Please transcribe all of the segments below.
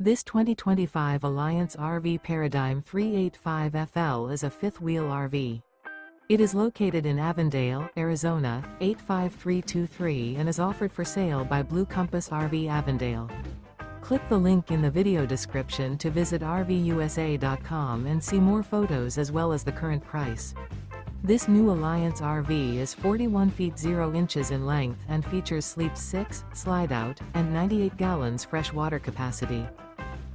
This 2025 Alliance RV Paradigm 385FL is a fifth-wheel RV. It is located in Avondale, Arizona, 85323 and is offered for sale by Blue Compass RV Avondale. Click the link in the video description to visit RVUSA.com and see more photos as well as the current price. This new Alliance RV is 41 feet 0 inches in length and features sleep 6, slide-out, and 98 gallons fresh water capacity.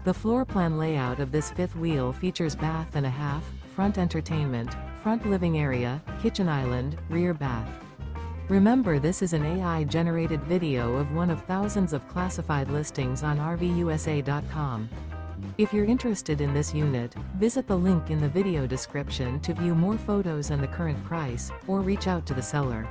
The floor plan layout of this fifth wheel features bath and a half, front entertainment, front living area, kitchen island, rear bath. Remember, this is an AI-generated video of one of thousands of classified listings on RVUSA.com. If you're interested in this unit, visit the link in the video description to view more photos and the current price, or reach out to the seller.